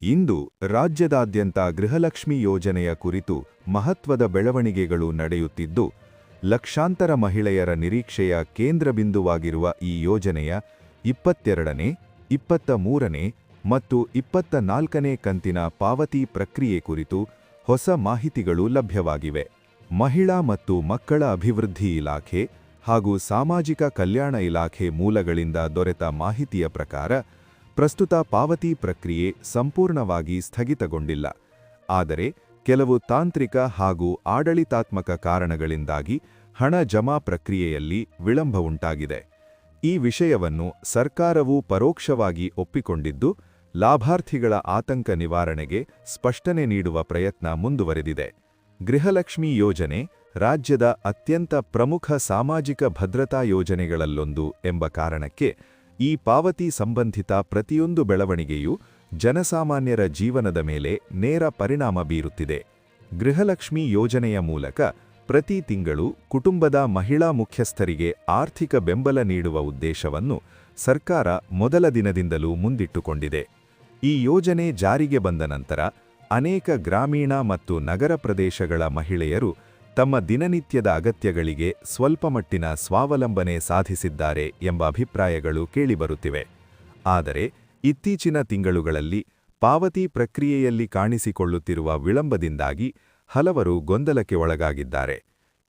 ಇಂದು ರಾಜ್ಯದಾದ್ಯಂತ ಗೃಹಲಕ್ಷ್ಮಿ ಯೋಜನೆಯ ಕುರಿತು ಮಹತ್ವದ ಬೆಳವಣಿಗೆಗಳು ನಡೆಯುತ್ತಿದ್ದು, ಲಕ್ಷಾಂತರ ಮಹಿಳೆಯರ ನಿರೀಕ್ಷೆಯ ಕೇಂದ್ರಬಿಂದುವಾಗಿರುವ ಈ ಯೋಜನೆಯ 22ನೇ, 23ನೇ ಮತ್ತು 24ನೇ ಕಂತಿನ ಪಾವತಿ ಪ್ರಕ್ರಿಯೆ ಕುರಿತು ಹೊಸ ಮಾಹಿತಿಗಳು ಲಭ್ಯವಾಗಿವೆ. ಮಹಿಳಾ ಮತ್ತು ಮಕ್ಕಳ ಅಭಿವೃದ್ಧಿ ಇಲಾಖೆ ಹಾಗೂ ಸಾಮಾಜಿಕ ಕಲ್ಯಾಣ ಇಲಾಖೆ ಮೂಲಗಳಿಂದ ದೊರೆತ ಮಾಹಿತಿಯ ಪ್ರಕಾರ, ಪ್ರಸ್ತುತ ಪಾವತಿ ಪ್ರಕ್ರಿಯೆ ಸಂಪೂರ್ಣವಾಗಿ ಸ್ಥಗಿತಗೊಂಡಿಲ್ಲ. ಆದರೆ ಕೆಲವು ತಾಂತ್ರಿಕ ಹಾಗೂ ಆಡಳಿತಾತ್ಮಕ ಕಾರಣಗಳಿಂದಾಗಿ ಹಣ ಜಮಾ ಪ್ರಕ್ರಿಯೆಯಲ್ಲಿ ವಿಳಂಬ ಉಂಟಾಗಿದೆ. ಈ ವಿಷಯವನ್ನು ಸರ್ಕಾರವು ಪರೋಕ್ಷವಾಗಿ ಒಪ್ಪಿಕೊಂಡಿದ್ದು, ಲಾಭಾರ್ಥಿಗಳ ಆತಂಕ ನಿವಾರಣೆಗೆ ಸ್ಪಷ್ಟನೆ ನೀಡುವ ಪ್ರಯತ್ನ ಮುಂದುವರೆದಿದೆ. ಗೃಹಲಕ್ಷ್ಮಿ ಯೋಜನೆ ರಾಜ್ಯದ ಅತ್ಯಂತ ಪ್ರಮುಖ ಸಾಮಾಜಿಕ ಭದ್ರತಾ ಯೋಜನೆಗಳಲ್ಲೊಂದು ಎಂಬ ಕಾರಣಕ್ಕೆ ಈ ಪಾವತಿ ಸಂಬಂಧಿತ ಪ್ರತಿಯೊಂದು ಬೆಳವಣಿಗೆಯೂ ಜನಸಾಮಾನ್ಯರ ಜೀವನದ ಮೇಲೆ ನೇರ ಪರಿಣಾಮ ಬೀರುತ್ತಿದೆ. ಗೃಹಲಕ್ಷ್ಮಿ ಯೋಜನೆಯ ಮೂಲಕ ಪ್ರತಿ ತಿಂಗಳು ಕುಟುಂಬದ ಮಹಿಳಾ ಮುಖ್ಯಸ್ಥರಿಗೆ ಆರ್ಥಿಕ ಬೆಂಬಲ ನೀಡುವ ಉದ್ದೇಶವನ್ನು ಸರ್ಕಾರ ಮೊದಲ ದಿನದಿಂದಲೂ ಮುಂದಿಟ್ಟುಕೊಂಡಿದೆ. ಈ ಯೋಜನೆ ಜಾರಿಗೆ ಬಂದ ನಂತರ ಅನೇಕ ಗ್ರಾಮೀಣ ಮತ್ತು ನಗರ ಪ್ರದೇಶಗಳ ಮಹಿಳೆಯರು ತಮ್ಮ ದಿನನಿತ್ಯದ ಅಗತ್ಯಗಳಿಗೆ ಸ್ವಲ್ಪಮಟ್ಟಿನ ಸ್ವಾವಲಂಬನೆ ಸಾಧಿಸಿದ್ದಾರೆ ಎಂಬ ಅಭಿಪ್ರಾಯಗಳು ಕೇಳಿಬರುತ್ತಿವೆ. ಆದರೆ ಇತ್ತೀಚಿನ ತಿಂಗಳುಗಳಲ್ಲಿ ಪಾವತಿ ಪ್ರಕ್ರಿಯೆಯಲ್ಲಿ ಕಾಣಿಸಿಕೊಳ್ಳುತ್ತಿರುವ ವಿಳಂಬದಿಂದಾಗಿ ಹಲವರು ಗೊಂದಲಕ್ಕೆ ಒಳಗಾಗಿದ್ದಾರೆ.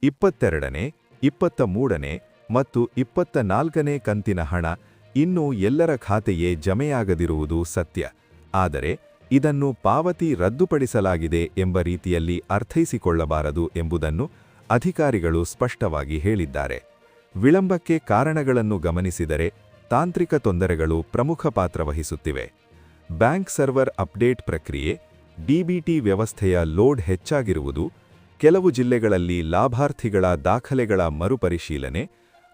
22ನೇ, 23ನೇ ಮತ್ತು 24ನೇ ಕಂತಿನ ಹಣ ಇನ್ನೂ ಎಲ್ಲರ ಖಾತೆಯೇ ಜಮೆಯಾಗದಿರುವುದು ಸತ್ಯ. ಆದರೆ ಇದನ್ನು ಪಾವತಿ ರದ್ದುಪಡಿಸಲಾಗಿದೆ ಎಂಬ ರೀತಿಯಲ್ಲಿ ಅರ್ಥೈಸಿಕೊಳ್ಳಬಾರದು ಎಂಬುದನ್ನು ಅಧಿಕಾರಿಗಳು ಸ್ಪಷ್ಟವಾಗಿ ಹೇಳಿದ್ದಾರೆ. ವಿಳಂಬಕ್ಕೆ ಕಾರಣಗಳನ್ನು ಗಮನಿಸಿದರೆ ತಾಂತ್ರಿಕ ತೊಂದರೆಗಳು ಪ್ರಮುಖ ಪಾತ್ರ ವಹಿಸುತ್ತಿವೆ. ಬ್ಯಾಂಕ್ ಸರ್ವರ್ ಅಪ್ಡೇಟ್ ಪ್ರಕ್ರಿಯೆ, ಡಿಬಿಟಿ ವ್ಯವಸ್ಥೆಯ ಲೋಡ್ ಹೆಚ್ಚಾಗಿರುವುದು, ಕೆಲವು ಜಿಲ್ಲೆಗಳಲ್ಲಿ ಲಾಭಾರ್ಥಿಗಳ ದಾಖಲೆಗಳ ಮರುಪರಿಶೀಲನೆ,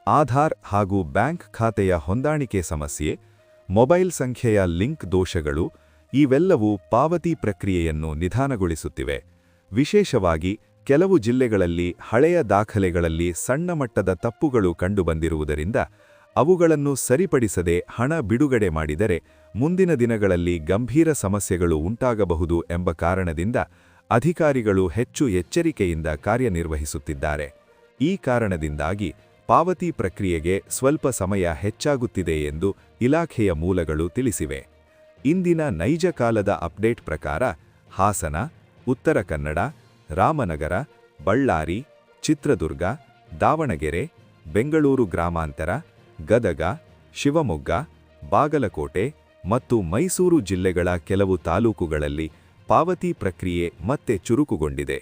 ಆಧಾರ್ ಹಾಗೂ ಬ್ಯಾಂಕ್ ಖಾತೆಯ ಹೊಂದಾಣಿಕೆ ಸಮಸ್ಯೆ, ಮೊಬೈಲ್ ಸಂಖ್ಯೆಯ ಲಿಂಕ್ ದೋಷಗಳು ಇವೆಲ್ಲವೂ ಪಾವತಿ ಪ್ರಕ್ರಿಯೆಯನ್ನು ನಿಧಾನಗೊಳಿಸುತ್ತಿವೆ. ವಿಶೇಷವಾಗಿ ಕೆಲವು ಜಿಲ್ಲೆಗಳಲ್ಲಿ ಹಳೆಯ ದಾಖಲೆಗಳಲ್ಲಿ ಸಣ್ಣ ಮಟ್ಟದ ತಪ್ಪುಗಳು ಕಂಡುಬಂದಿರುವುದರಿಂದ ಅವುಗಳನ್ನು ಸರಿಪಡಿಸದೆ ಹಣ ಬಿಡುಗಡೆ ಮಾಡಿದರೆ ಮುಂದಿನ ದಿನಗಳಲ್ಲಿ ಗಂಭೀರ ಸಮಸ್ಯೆಗಳು ಉಂಟಾಗಬಹುದು ಎಂಬ ಕಾರಣದಿಂದ ಅಧಿಕಾರಿಗಳು ಹೆಚ್ಚು ಎಚ್ಚರಿಕೆಯಿಂದ ಕಾರ್ಯನಿರ್ವಹಿಸುತ್ತಿದ್ದಾರೆ. ಈ ಕಾರಣದಿಂದಾಗಿ ಪಾವತಿ ಪ್ರಕ್ರಿಯೆಗೆ ಸ್ವಲ್ಪ ಸಮಯ ಹೆಚ್ಚಾಗುತ್ತಿದೆ ಎಂದು ಇಲಾಖೆಯ ಮೂಲಗಳು ತಿಳಿಸಿವೆ. ಇಂದಿನ ನೈಜ ಕಾಲದ ಅಪ್ಡೇಟ್ ಪ್ರಕಾರ ಹಾಸನ, ಉತ್ತರ ಕನ್ನಡ, ರಾಮನಗರ, ಬಳ್ಳಾರಿ, ಚಿತ್ರದುರ್ಗ, ದಾವಣಗೆರೆ, ಬೆಂಗಳೂರು ಗ್ರಾಮಾಂತರ, ಗದಗ, ಶಿವಮೊಗ್ಗ, ಬಾಗಲಕೋಟೆ ಮತ್ತು ಮೈಸೂರು ಜಿಲ್ಲೆಗಳ ಕೆಲವು ತಾಲೂಕುಗಳಲ್ಲಿ ಪಾವತಿ ಪ್ರಕ್ರಿಯೆ ಮತ್ತೆ ಚುರುಕುಗೊಂಡಿದೆ.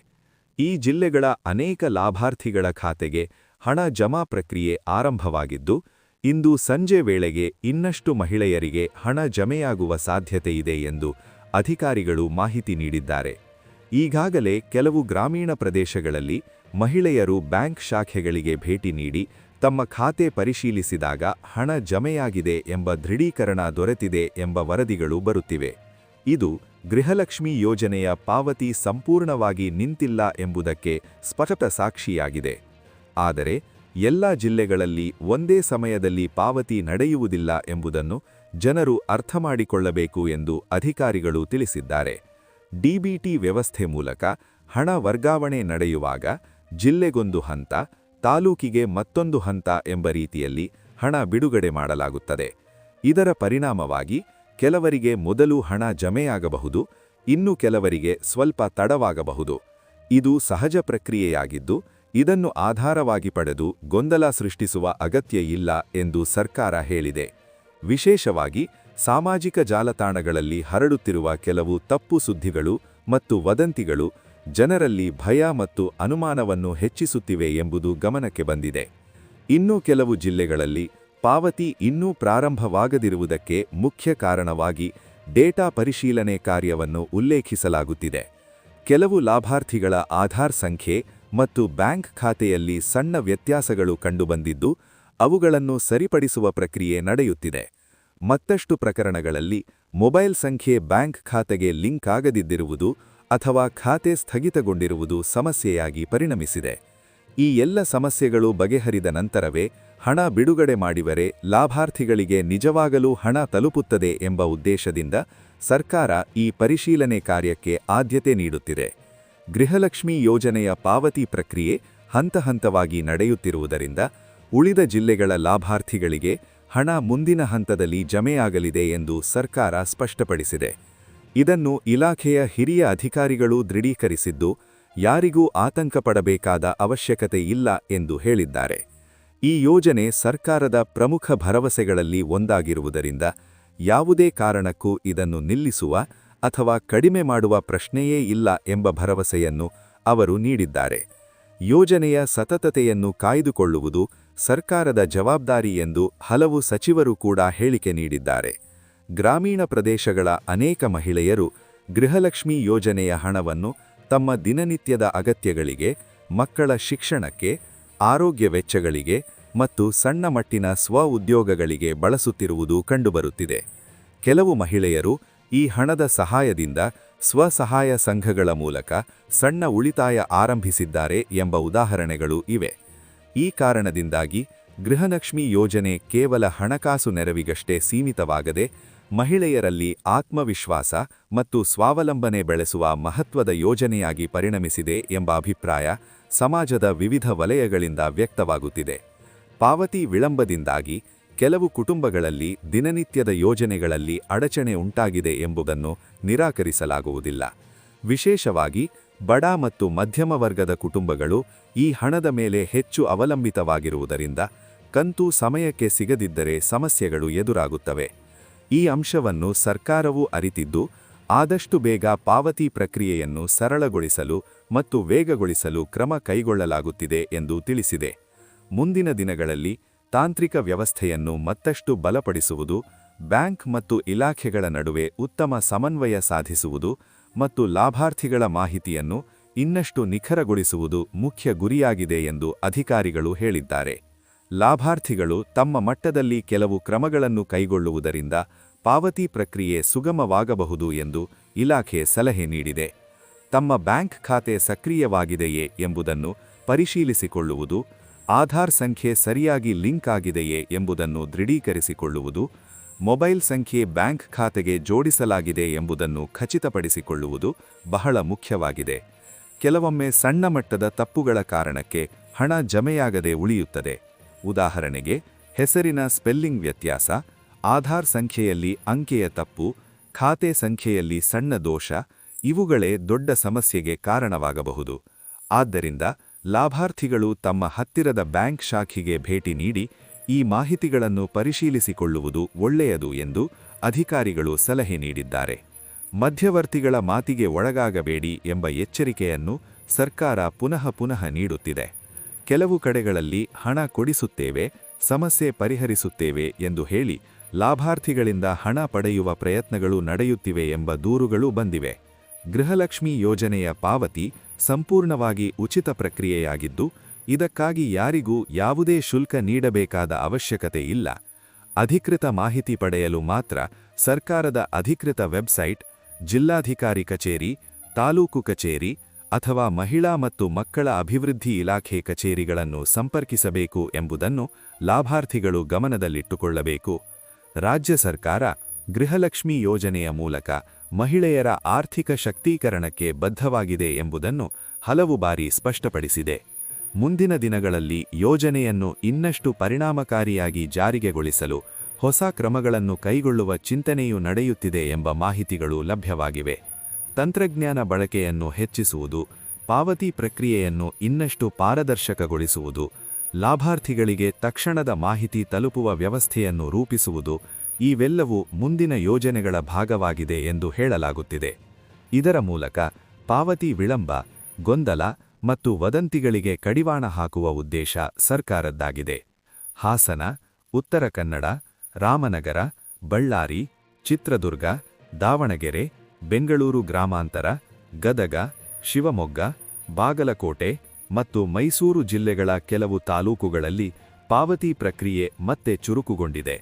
ಈ ಜಿಲ್ಲೆಗಳ ಅನೇಕ ಲಾಭಾರ್ಥಿಗಳ ಖಾತೆಗೆ ಹಣ ಜಮಾ ಪ್ರಕ್ರಿಯೆ ಆರಂಭವಾಗಿದ್ದು, ಇಂದು ಸಂಜೆ ವೇಳೆಗೆ ಇನ್ನಷ್ಟು ಮಹಿಳೆಯರಿಗೆ ಹಣ ಜಮೆಯಾಗುವ ಸಾಧ್ಯತೆಯಿದೆ ಎಂದು ಅಧಿಕಾರಿಗಳು ಮಾಹಿತಿ ನೀಡಿದ್ದಾರೆ. ಈಗಾಗಲೇ ಕೆಲವು ಗ್ರಾಮೀಣ ಪ್ರದೇಶಗಳಲ್ಲಿ ಮಹಿಳೆಯರು ಬ್ಯಾಂಕ್ ಶಾಖೆಗಳಿಗೆ ಭೇಟಿ ನೀಡಿ ತಮ್ಮ ಖಾತೆ ಪರಿಶೀಲಿಸಿದಾಗ ಹಣ ಜಮೆಯಾಗಿದೆ ಎಂಬ ದೃಢೀಕರಣ ದೊರೆತಿದೆ ಎಂಬ ವರದಿಗಳು ಬರುತ್ತಿವೆ. ಇದು ಗೃಹಲಕ್ಷ್ಮಿ ಯೋಜನೆಯ ಪಾವತಿ ಸಂಪೂರ್ಣವಾಗಿ ನಿಂತಿಲ್ಲ ಎಂಬುದಕ್ಕೆ ಸ್ಪಷ್ಟ ಸಾಕ್ಷಿಯಾಗಿದೆ. ಆದರೆ ಎಲ್ಲ ಜಿಲ್ಲೆಗಳಲ್ಲಿ ಒಂದೇ ಸಮಯದಲ್ಲಿ ಪಾವತಿ ನಡೆಯುವುದಿಲ್ಲ ಎಂಬುದನ್ನು ಜನರು ಅರ್ಥಮಾಡಿಕೊಳ್ಳಬೇಕು ಎಂದು ಅಧಿಕಾರಿಗಳು ತಿಳಿಸಿದ್ದಾರೆ. ಡಿಬಿಟಿ ವ್ಯವಸ್ಥೆ ಮೂಲಕ ಹಣ ವರ್ಗಾವಣೆ ನಡೆಯುವಾಗ ಜಿಲ್ಲೆಗೊಂದು ಹಂತ, ತಾಲೂಕಿಗೆ ಮತ್ತೊಂದು ಹಂತ ಎಂಬ ರೀತಿಯಲ್ಲಿ ಹಣ ಬಿಡುಗಡೆ ಮಾಡಲಾಗುತ್ತದೆ. ಇದರ ಪರಿಣಾಮವಾಗಿ ಕೆಲವರಿಗೆ ಮೊದಲು ಹಣ ಜಮೆಯಾಗಬಹುದು, ಇನ್ನು ಕೆಲವರಿಗೆ ಸ್ವಲ್ಪ ತಡವಾಗಬಹುದು. ಇದು ಸಹಜ ಪ್ರಕ್ರಿಯೆಯಾಗಿದ್ದು, ಇದನ್ನು ಆಧಾರವಾಗಿ ಪಡೆದು ಗೊಂದಲ ಸೃಷ್ಟಿಸುವ ಅಗತ್ಯ ಇಲ್ಲ ಎಂದು ಸರ್ಕಾರ ಹೇಳಿದೆ. ವಿಶೇಷವಾಗಿ ಸಾಮಾಜಿಕ ಜಾಲತಾಣಗಳಲ್ಲಿ ಹರಡುತ್ತಿರುವ ಕೆಲವು ತಪ್ಪು ಸುದ್ದಿಗಳು ಮತ್ತು ವದಂತಿಗಳು ಜನರಲ್ಲಿ ಭಯ ಮತ್ತು ಅನುಮಾನವನ್ನು ಹೆಚ್ಚಿಸುತ್ತಿವೆ ಎಂಬುದು ಗಮನಕ್ಕೆ ಬಂದಿದೆ. ಇನ್ನೂ ಕೆಲವು ಜಿಲ್ಲೆಗಳಲ್ಲಿ ಪಾವತಿ ಇನ್ನೂ ಪ್ರಾರಂಭವಾಗದಿರುವುದಕ್ಕೆ ಮುಖ್ಯ ಕಾರಣವಾಗಿ ಡೇಟಾ ಪರಿಶೀಲನೆ ಕಾರ್ಯವನ್ನು ಉಲ್ಲೇಖಿಸಲಾಗುತ್ತಿದೆ. ಕೆಲವು ಲಾಭಾರ್ಥಿಗಳ ಆಧಾರ್ ಸಂಖ್ಯೆ ಮತ್ತು ಬ್ಯಾಂಕ್ ಖಾತೆಯಲ್ಲಿ ಸಣ್ಣ ವ್ಯತ್ಯಾಸಗಳು ಕಂಡುಬಂದಿದ್ದು, ಅವುಗಳನ್ನು ಸರಿಪಡಿಸುವ ಪ್ರಕ್ರಿಯೆ ನಡೆಯುತ್ತಿದೆ. ಮತ್ತಷ್ಟು ಪ್ರಕರಣಗಳಲ್ಲಿ ಮೊಬೈಲ್ ಸಂಖ್ಯೆ ಬ್ಯಾಂಕ್ ಖಾತೆಗೆ ಲಿಂಕ್ ಆಗದಿದ್ದಿರುವುದು ಅಥವಾ ಖಾತೆ ಸ್ಥಗಿತಗೊಂಡಿರುವುದು ಸಮಸ್ಯೆಯಾಗಿ ಪರಿಣಮಿಸಿದೆ. ಈ ಎಲ್ಲ ಸಮಸ್ಯೆಗಳು ಬಗೆಹರಿದ ನಂತರವೇ ಹಣ ಬಿಡುಗಡೆ ಮಾಡಿದರೆ ಲಾಭಾರ್ಥಿಗಳಿಗೆ ನಿಜವಾಗಲೂ ಹಣ ತಲುಪುತ್ತದೆ ಎಂಬ ಉದ್ದೇಶದಿಂದ ಸರ್ಕಾರ ಈ ಪರಿಶೀಲನೆ ಕಾರ್ಯಕ್ಕೆ ಆದ್ಯತೆ ನೀಡುತ್ತಿದೆ. ಗೃಹಲಕ್ಷ್ಮಿ ಯೋಜನೆಯ ಪಾವತಿ ಪ್ರಕ್ರಿಯೆ ಹಂತಹಂತವಾಗಿ ನಡೆಯುತ್ತಿರುವುದರಿಂದ ಉಳಿದ ಜಿಲ್ಲೆಗಳ ಲಾಭಾರ್ಥಿಗಳಿಗೆ ಹಣ ಮುಂದಿನ ಹಂತದಲ್ಲಿ ಜಮೆಯಾಗಲಿದೆ ಎಂದು ಸರ್ಕಾರ ಸ್ಪಷ್ಟಪಡಿಸಿದೆ. ಇದನ್ನು ಇಲಾಖೆಯ ಹಿರಿಯ ಅಧಿಕಾರಿಗಳು ದೃಢೀಕರಿಸಿದ್ದು, ಯಾರಿಗೂ ಆತಂಕ ಪಡಬೇಕಾದ ಅವಶ್ಯಕತೆ ಇಲ್ಲ ಎಂದು ಹೇಳಿದ್ದಾರೆ. ಈ ಯೋಜನೆ ಸರ್ಕಾರದ ಪ್ರಮುಖ ಭರವಸೆಗಳಲ್ಲಿ ಒಂದಾಗಿರುವುದರಿಂದ ಯಾವುದೇ ಕಾರಣಕ್ಕೂ ಇದನ್ನು ನಿಲ್ಲಿಸುವ ಅಥವಾ ಕಡಿಮೆ ಮಾಡುವ ಪ್ರಶ್ನೆಯೇ ಇಲ್ಲ ಎಂಬ ಭರವಸೆಯನ್ನು ಅವರು ನೀಡಿದ್ದಾರೆ. ಯೋಜನೆಯ ಸತತತೆಯನ್ನು ಕಾಯ್ದುಕೊಳ್ಳುವುದು ಸರ್ಕಾರದ ಜವಾಬ್ದಾರಿ ಎಂದು ಹಲವು ಸಚಿವರು ಕೂಡ ಹೇಳಿಕೆ ನೀಡಿದ್ದಾರೆ. ಗ್ರಾಮೀಣ ಪ್ರದೇಶಗಳ ಅನೇಕ ಮಹಿಳೆಯರು ಗೃಹಲಕ್ಷ್ಮಿ ಯೋಜನೆಯ ಹಣವನ್ನು ತಮ್ಮ ದಿನನಿತ್ಯದ ಅಗತ್ಯಗಳಿಗೆ, ಮಕ್ಕಳ ಶಿಕ್ಷಣಕ್ಕೆ, ಆರೋಗ್ಯ ವೆಚ್ಚಗಳಿಗೆ ಮತ್ತು ಸಣ್ಣ ಮಟ್ಟಿನ ಸ್ವ-ಉದ್ಯೋಗಗಳಿಗೆ ಬಳಸುತ್ತಿರುವುದು ಕಂಡುಬರುತ್ತಿದೆ. ಕೆಲವು ಮಹಿಳೆಯರು ಈ ಹಣದ ಸಹಾಯದಿಂದ ಸ್ವಸಹಾಯ ಸಂಘಗಳ ಮೂಲಕ ಸಣ್ಣ ಉಳಿತಾಯ ಆರಂಭಿಸಿದ್ದಾರೆ ಎಂಬ ಉದಾಹರಣೆಗಳು ಇವೆ. ಈ ಕಾರಣದಿಂದಾಗಿ ಗೃಹಲಕ್ಷ್ಮಿ ಯೋಜನೆ ಕೇವಲ ಹಣಕಾಸು ನೆರವಿಗಷ್ಟೇ ಸೀಮಿತವಾಗದೆ ಮಹಿಳೆಯರಲ್ಲಿ ಆತ್ಮವಿಶ್ವಾಸ ಮತ್ತು ಸ್ವಾವಲಂಬನೆ ಬೆಳೆಸುವ ಮಹತ್ವದ ಯೋಜನೆಯಾಗಿ ಪರಿಣಮಿಸಿದೆ ಎಂಬ ಅಭಿಪ್ರಾಯ ಸಮಾಜದ ವಿವಿಧ ವಲಯಗಳಿಂದ ವ್ಯಕ್ತವಾಗುತ್ತಿದೆ. ಪಾವತಿ ವಿಳಂಬದಿಂದಾಗಿ ಕೆಲವು ಕುಟುಂಬಗಳಲ್ಲಿ ದಿನನಿತ್ಯದ ಯೋಜನೆಗಳಲ್ಲಿ ಅಡಚಣೆ ಉಂಟಾಗಿದೆ ಎಂಬುದನ್ನು ನಿರಾಕರಿಸಲಾಗುವುದಿಲ್ಲ. ವಿಶೇಷವಾಗಿ ಬಡ ಮತ್ತು ಮಧ್ಯಮ ವರ್ಗದ ಕುಟುಂಬಗಳು ಈ ಹಣದ ಮೇಲೆ ಹೆಚ್ಚು ಅವಲಂಬಿತವಾಗಿರುವುದರಿಂದ ಕಂತು ಸಮಯಕ್ಕೆ ಸಿಗದಿದ್ದರೆ ಸಮಸ್ಯೆಗಳು ಎದುರಾಗುತ್ತವೆ. ಈ ಅಂಶವನ್ನು ಸರ್ಕಾರವೂ ಅರಿತಿದ್ದು, ಆದಷ್ಟು ಬೇಗ ಪಾವತಿ ಪ್ರಕ್ರಿಯೆಯನ್ನು ಸರಳಗೊಳಿಸಲು ಮತ್ತು ವೇಗಗೊಳಿಸಲು ಕ್ರಮ ಕೈಗೊಳ್ಳಲಾಗುತ್ತಿದೆ ಎಂದು ತಿಳಿಸಿದೆ. ಮುಂದಿನ ದಿನಗಳಲ್ಲಿ ತಾಂತ್ರಿಕ ವ್ಯವಸ್ಥೆಯನ್ನು ಮತ್ತಷ್ಟು ಬಲಪಡಿಸುವುದು, ಬ್ಯಾಂಕ್ ಮತ್ತು ಇಲಾಖೆಗಳ ನಡುವೆ ಉತ್ತಮ ಸಮನ್ವಯ ಸಾಧಿಸುವುದು ಮತ್ತು ಲಾಭಾರ್ಥಿಗಳ ಮಾಹಿತಿಯನ್ನು ಇನ್ನಷ್ಟು ನಿಖರಗೊಳಿಸುವುದು ಮುಖ್ಯ ಗುರಿಯಾಗಿದೆ ಎಂದು ಅಧಿಕಾರಿಗಳು ಹೇಳಿದ್ದಾರೆ. ಲಾಭಾರ್ಥಿಗಳು ತಮ್ಮ ಮಟ್ಟದಲ್ಲಿ ಕೆಲವು ಕ್ರಮಗಳನ್ನು ಕೈಗೊಳ್ಳುವುದರಿಂದ ಪಾವತಿ ಪ್ರಕ್ರಿಯೆ ಸುಗಮವಾಗಬಹುದು ಎಂದು ಇಲಾಖೆ ಸಲಹೆ ನೀಡಿದೆ. ತಮ್ಮ ಬ್ಯಾಂಕ್ ಖಾತೆ ಸಕ್ರಿಯವಾಗಿದೆಯೇ ಎಂಬುದನ್ನು ಪರಿಶೀಲಿಸಿಕೊಳ್ಳುವುದು, ಆಧಾರ್ ಸಂಖ್ಯೆ ಸರಿಯಾಗಿ ಲಿಂಕ್ ಆಗಿದೆಯೇ ಎಂಬುದನ್ನು ದೃಢೀಕರಿಸಿಕೊಳ್ಳುವುದು, ಮೊಬೈಲ್ ಸಂಖ್ಯೆ ಬ್ಯಾಂಕ್ ಖಾತೆಗೆ ಜೋಡಿಸಲಾಗಿದೆ ಎಂಬುದನ್ನು ಖಚಿತಪಡಿಸಿಕೊಳ್ಳುವುದು ಬಹಳ ಮುಖ್ಯವಾಗಿದೆ. ಕೆಲವೊಮ್ಮೆ ಸಣ್ಣ ಮಟ್ಟದ ತಪ್ಪುಗಳ ಕಾರಣಕ್ಕೆ ಹಣ ಜಮೆಯಾಗದೆ ಉಳಿಯುತ್ತದೆ. ಉದಾಹರಣೆಗೆ, ಹೆಸರಿನ ಸ್ಪೆಲ್ಲಿಂಗ್ ವ್ಯತ್ಯಾಸ, ಆಧಾರ್ ಸಂಖ್ಯೆಯಲ್ಲಿ ಅಂಕೆಯ ತಪ್ಪು, ಖಾತೆ ಸಂಖ್ಯೆಯಲ್ಲಿ ಸಣ್ಣ ದೋಷ ಇವುಗಳೇ ದೊಡ್ಡ ಸಮಸ್ಯೆಗೆ ಕಾರಣವಾಗಬಹುದು. ಆದ್ದರಿಂದ ಲಾಭಾರ್ಥಿಗಳು ತಮ್ಮ ಹತ್ತಿರದ ಬ್ಯಾಂಕ್ ಶಾಖೆಗೆ ಭೇಟಿ ನೀಡಿ ಈ ಮಾಹಿತಿಗಳನ್ನು ಪರಿಶೀಲಿಸಿಕೊಳ್ಳುವುದು ಒಳ್ಳೆಯದು ಎಂದು ಅಧಿಕಾರಿಗಳು ಸಲಹೆ ನೀಡಿದ್ದಾರೆ. ಮಧ್ಯವರ್ತಿಗಳ ಮಾತಿಗೆ ಒಳಗಾಗಬೇಡಿ ಎಂಬ ಎಚ್ಚರಿಕೆಯನ್ನು ಸರ್ಕಾರ ಪುನಃ ನೀಡುತ್ತಿದೆ. ಕೆಲವು ಕಡೆಗಳಲ್ಲಿ ಹಣ ಕೊಡಿಸುತ್ತೇವೆ, ಸಮಸ್ಯೆ ಪರಿಹರಿಸುತ್ತೇವೆ ಎಂದು ಹೇಳಿ ಲಾಭಾರ್ಥಿಗಳಿಂದ ಹಣ ಪಡೆಯುವ ಪ್ರಯತ್ನಗಳು ನಡೆಯುತ್ತಿವೆ ಎಂಬ ದೂರುಗಳು ಬಂದಿವೆ. ಗೃಹಲಕ್ಷ್ಮಿ ಯೋಜನೆಯ ಪಾವತಿ ಸಂಪೂರ್ಣವಾಗಿ ಉಚಿತ ಪ್ರಕ್ರಿಯೆಯಾಗಿದ್ದು, ಇದಕ್ಕಾಗಿ ಯಾರಿಗೂ ಯಾವುದೇ ಶುಲ್ಕ ನೀಡಬೇಕಾದ ಅವಶ್ಯಕತೆ ಇಲ್ಲ. ಅಧಿಕೃತ ಮಾಹಿತಿ ಪಡೆಯಲು ಮಾತ್ರ ಸರ್ಕಾರದ ಅಧಿಕೃತ ವೆಬ್ಸೈಟ್, ಜಿಲ್ಲಾಧಿಕಾರಿ ಕಚೇರಿ, ತಾಲೂಕು ಕಚೇರಿ ಅಥವಾ ಮಹಿಳಾ ಮತ್ತು ಮಕ್ಕಳ ಅಭಿವೃದ್ಧಿ ಇಲಾಖೆ ಕಚೇರಿಗಳನ್ನು ಸಂಪರ್ಕಿಸಬೇಕು ಎಂಬುದನ್ನು ಲಾಭಾರ್ಥಿಗಳು ಗಮನದಲ್ಲಿಟ್ಟುಕೊಳ್ಳಬೇಕು. ರಾಜ್ಯ ಸರ್ಕಾರ ಗೃಹಲಕ್ಷ್ಮಿ ಯೋಜನೆಯ ಮೂಲಕ ಮಹಿಳೆಯರ ಆರ್ಥಿಕ ಶಕ್ತೀಕರಣಕ್ಕೆ ಬದ್ಧವಾಗಿದೆ ಎಂಬುದನ್ನು ಹಲವು ಬಾರಿ ಸ್ಪಷ್ಟಪಡಿಸಿದೆ. ಮುಂದಿನ ದಿನಗಳಲ್ಲಿ ಯೋಜನೆಯನ್ನು ಇನ್ನಷ್ಟು ಪರಿಣಾಮಕಾರಿಯಾಗಿ ಜಾರಿಗೆಗೊಳಿಸಲು ಹೊಸ ಕ್ರಮಗಳನ್ನು ಕೈಗೊಳ್ಳುವ ಚಿಂತನೆಯೂ ನಡೆಯುತ್ತಿದೆ ಎಂಬ ಮಾಹಿತಿಗಳು ಲಭ್ಯವಾಗಿವೆ. ತಂತ್ರಜ್ಞಾನ ಬಳಕೆಯನ್ನು ಹೆಚ್ಚಿಸುವುದು, ಪಾವತಿ ಪ್ರಕ್ರಿಯೆಯನ್ನು ಇನ್ನಷ್ಟು ಪಾರದರ್ಶಕಗೊಳಿಸುವುದು, ಲಾಭಾರ್ಥಿಗಳಿಗೆ ತಕ್ಷಣದ ಮಾಹಿತಿ ತಲುಪುವ ವ್ಯವಸ್ಥೆಯನ್ನು ರೂಪಿಸುವುದು ಇವೆಲ್ಲವೂ ಮುಂದಿನ ಯೋಜನೆಗಳ ಭಾಗವಾಗಿದೆ ಎಂದು ಹೇಳಲಾಗುತ್ತಿದೆ. ಇದರ ಮೂಲಕ ಪಾವತಿ ವಿಳಂಬ, ಗೊಂದಲ ಮತ್ತು ವದಂತಿಗಳಿಗೆ ಕಡಿವಾಣ ಹಾಕುವ ಉದ್ದೇಶ ಸರ್ಕಾರದ್ದಾಗಿದೆ. ಹಾಸನ, ಉತ್ತರ ಕನ್ನಡ, ರಾಮನಗರ, ಬಳ್ಳಾರಿ, ಚಿತ್ರದುರ್ಗ, ದಾವಣಗೆರೆ, ಬೆಂಗಳೂರು ಗ್ರಾಮಾಂತರ, ಗದಗ, ಶಿವಮೊಗ್ಗ, ಬಾಗಲಕೋಟೆ ಮತ್ತು ಮೈಸೂರು ಜಿಲ್ಲೆಗಳ ಕೆಲವು ತಾಲೂಕುಗಳಲ್ಲಿ ಪಾವತಿ ಪ್ರಕ್ರಿಯೆ ಮತ್ತೆ ಚುರುಕುಗೊಂಡಿದೆ.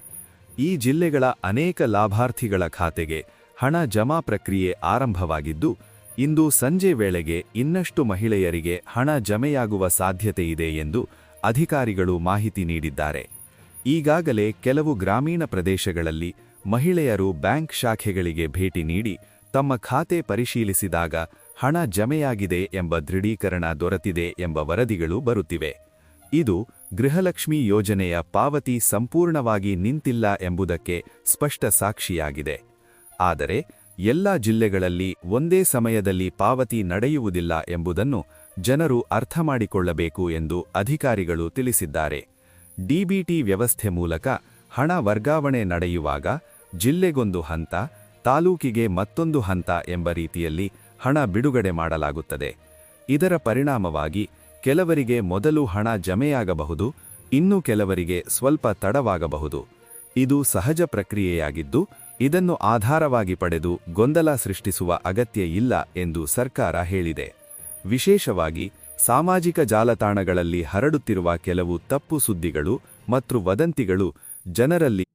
ಈ ಜಿಲ್ಲೆಗಳ ಅನೇಕ ಲಾಭಾರ್ಥಿಗಳ ಖಾತೆಗೆ ಹಣ ಜಮಾ ಪ್ರಕ್ರಿಯೆ ಆರಂಭವಾಗಿದ್ದು, ಇಂದು ಸಂಜೆ ವೇಳೆಗೆ ಇನ್ನಷ್ಟು ಮಹಿಳೆಯರಿಗೆ ಹಣ ಜಮೆಯಾಗುವ ಸಾಧ್ಯತೆಯಿದೆ ಎಂದು ಅಧಿಕಾರಿಗಳು ಮಾಹಿತಿ ನೀಡಿದ್ದಾರೆ. ಈಗಾಗಲೇ ಕೆಲವು ಗ್ರಾಮೀಣ ಪ್ರದೇಶಗಳಲ್ಲಿ ಮಹಿಳೆಯರು ಬ್ಯಾಂಕ್ ಶಾಖೆಗಳಿಗೆ ಭೇಟಿ ನೀಡಿ ತಮ್ಮ ಖಾತೆ ಪರಿಶೀಲಿಸಿದಾಗ ಹಣ ಜಮೆಯಾಗಿದೆ ಎಂಬ ದೃಢೀಕರಣ ದೊರೆತಿದೆ ಎಂಬ ವರದಿಗಳು ಬರುತ್ತಿವೆ. ಇದು ಗೃಹಲಕ್ಷ್ಮಿ ಯೋಜನೆಯ ಪಾವತಿ ಸಂಪೂರ್ಣವಾಗಿ ನಿಂತಿಲ್ಲ ಎಂಬುದಕ್ಕೆ ಸ್ಪಷ್ಟ ಸಾಕ್ಷಿಯಾಗಿದೆ. ಆದರೆ ಎಲ್ಲಾ ಜಿಲ್ಲೆಗಳಲ್ಲಿ ಒಂದೇ ಸಮಯದಲ್ಲಿ ಪಾವತಿ ನಡೆಯುವುದಿಲ್ಲ ಎಂಬುದನ್ನು ಜನರು ಅರ್ಥಮಾಡಿಕೊಳ್ಳಬೇಕು ಎಂದು ಅಧಿಕಾರಿಗಳು ತಿಳಿಸಿದ್ದಾರೆ. ಡಿಬಿಟಿ ವ್ಯವಸ್ಥೆ ಮೂಲಕ ಹಣ ವರ್ಗಾವಣೆ ನಡೆಯುವಾಗ ಜಿಲ್ಲೆಗೊಂದು ಹಂತ, ತಾಲೂಕಿಗೆ ಮತ್ತೊಂದು ಹಂತ ಎಂಬ ರೀತಿಯಲ್ಲಿ ಹಣ ಬಿಡುಗಡೆ ಮಾಡಲಾಗುತ್ತದೆ. ಇದರ ಪರಿಣಾಮವಾಗಿ ಕೆಲವರಿಗೆ ಮೊದಲು ಹಣ ಜಮೆಯಾಗಬಹುದು, ಇನ್ನು ಕೆಲವರಿಗೆ ಸ್ವಲ್ಪ ತಡವಾಗಬಹುದು. ಇದು ಸಹಜ ಪ್ರಕ್ರಿಯೆಯಾಗಿದ್ದು, ಇದನ್ನು ಆಧಾರವಾಗಿ ಪಡೆದು ಗೊಂದಲ ಸೃಷ್ಟಿಸುವ ಅಗತ್ಯ ಇಲ್ಲ ಎಂದು ಸರ್ಕಾರ ಹೇಳಿದೆ. ವಿಶೇಷವಾಗಿ ಸಾಮಾಜಿಕ ಜಾಲತಾಣಗಳಲ್ಲಿ ಹರಡುತ್ತಿರುವ ಕೆಲವು ತಪ್ಪು ಸುದ್ದಿಗಳು ಮತ್ತು ವದಂತಿಗಳು ಜನರಲ್ಲಿ